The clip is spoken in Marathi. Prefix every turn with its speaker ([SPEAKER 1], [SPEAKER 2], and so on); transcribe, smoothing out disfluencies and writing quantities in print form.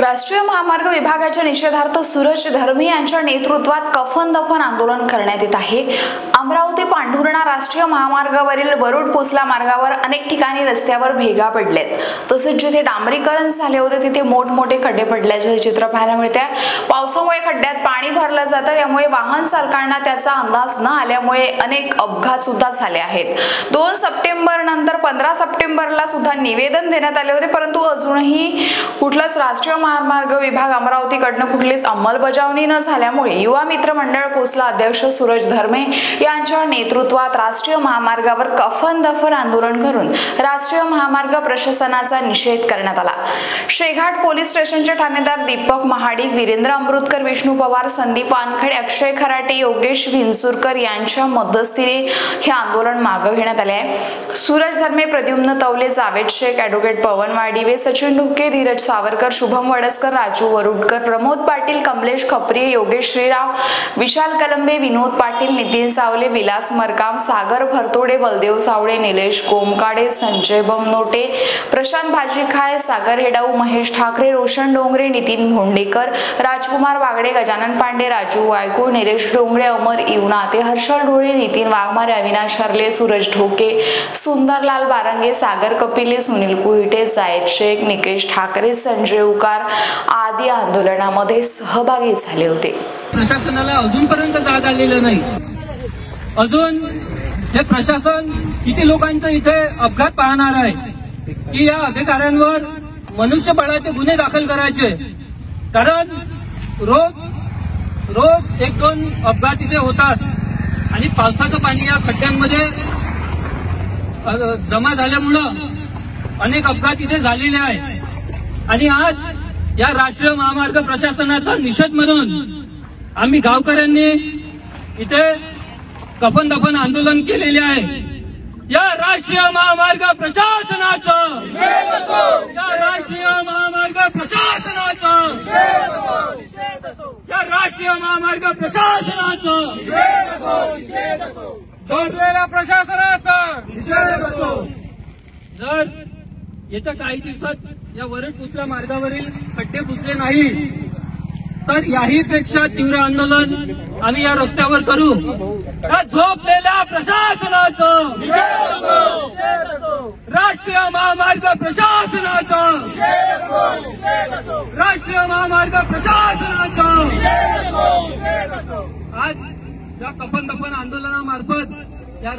[SPEAKER 1] राष्ट्रीय महामार्ग विभागाच्या निषेधार्थ सूरज धर्मे यांच्या नेतृत्वात कफन दफन आंदोलन करण्यात येत आहे। अमरावती पांढुर्णा राष्ट्रीय महामार्गावरील वरुड पोचला मार्गावर अनेक ठिकाणी रस्त्यावर भेगा पडलेत, तसेच जिथे डांबरीकरण झाले होते तिथे मोठमोठे खड्डे पडल्याचे चित्र पाहायला मिळते। पावसामुळे खड्ड्यात पाणी भरलं जातं, त्यामुळे वाहन चालकांना त्याचा अंदाज न आल्यामुळे अनेक अपघात सुद्धा झाले आहेत। 2 सप्टेंबर नंतर 15 सप्टेंबरला सुद्धा निवेदन देण्यात आले होते, परंतु अजूनही कुठलाच राष्ट्रीय महामार्ग विभाग अमरावतीकडून कुठलीच अंमलबजावणी न झाल्यामुळे युवा मित्र मंडळ पोचला अध्यक्ष सूरज धर्मे यांच्या नेतृत्वात राष्ट्रीय महामार्गावर कफन दफन आंदोलन करून राष्ट्रीय महामार्ग प्रशासनाचा निषेध करण्यात आला। शेघाट पोलीस स्टेशनचे ठाणेदार दीपक महाडिक, वीरेंद्र अमृतकर, विष्णू पवार, संदीप वानखडे, अक्षय खराटे, योगेश विंचुरकर यांच्या मध्यस्थीने हे आंदोलन मागे घेण्यात आले आहे। सूरज धर्मे, प्रद्युम्न तवले, जावेद शेख, ॲडव्होकेट पवन वाडिवे, सचिन ढोके, धीरज सावरकर, शुभम वडसकर, राजू वरुडकर, प्रमोद पाटील, कमलेश खपरी, योगेश श्रीराव, विशाल कलंबे, विनोद पाटील, नितीन सावले, विलास मरकाम, सागर भरतोडे, बलदेव सावळे, निलेश कोमकाडे, संजय बमनोटे, प्रशांत भाजीखाय, सागर हेडाऊ, महेश ठाकरे, रोशन डोंगरे, नितीन भोंडेकर, राजकुमार वागडे, गजानन पांडे, राजू वायकू, निलेश डोंगरे, अमर इवनाते, हर्षल ढोळे, नितीन वाघमारे, अविनाश हरले, सूरज ढोके, सुंदरलाल बारंगे, सागर कपिले, सुनील कुहिटे, जायद शेख, निकेश ठाकरे, संजय उकार आदी आंदोलनामध्ये सहभागी झाले होते।
[SPEAKER 2] प्रशासनाला अजूनपर्यंत जाग आलेलं नाही। अजून हे प्रशासन किती लोकांचा इथे अपघात पाहणार आहे की या अधिकाऱ्यांवर मनुष्यबळाचे गुन्हे दाखल करायचे, कारण रोज 1-2 अपघात इथे होतात आणि पावसाचं पाणी या खड्ड्यांमध्ये जमा झाल्यामुळं अनेक अपघात इथे झालेले आहेत। आणि आज या राष्ट्रीय महामार्ग प्रशासनाचा निषेध म्हणून आम्ही गावकऱ्यांनी इथे कफन दफन आंदोलन केलेले आहे। या राष्ट्रीय महामार्ग प्रशासनाचं, या राष्ट्रीय महामार्ग प्रशासनाचं, या राष्ट्रीय महामार्ग प्रशासनाचं, जोडलेल्या प्रशासनाचं निषेध असो। जर येत्या काही दिवसात या वरुड पोचला मार्गावरील खड्डे बुजले नाही तर याही पेक्षा तीव्र आंदोलन आम्ही या रस्त्यावर करू। या झोपलेल्या प्रशासनाचं, राष्ट्रीय महामार्ग प्रशासनाचं, राष्ट्रीय महामार्ग प्रशासनाचं आज या कफन दफन आंदोलनामार्फत या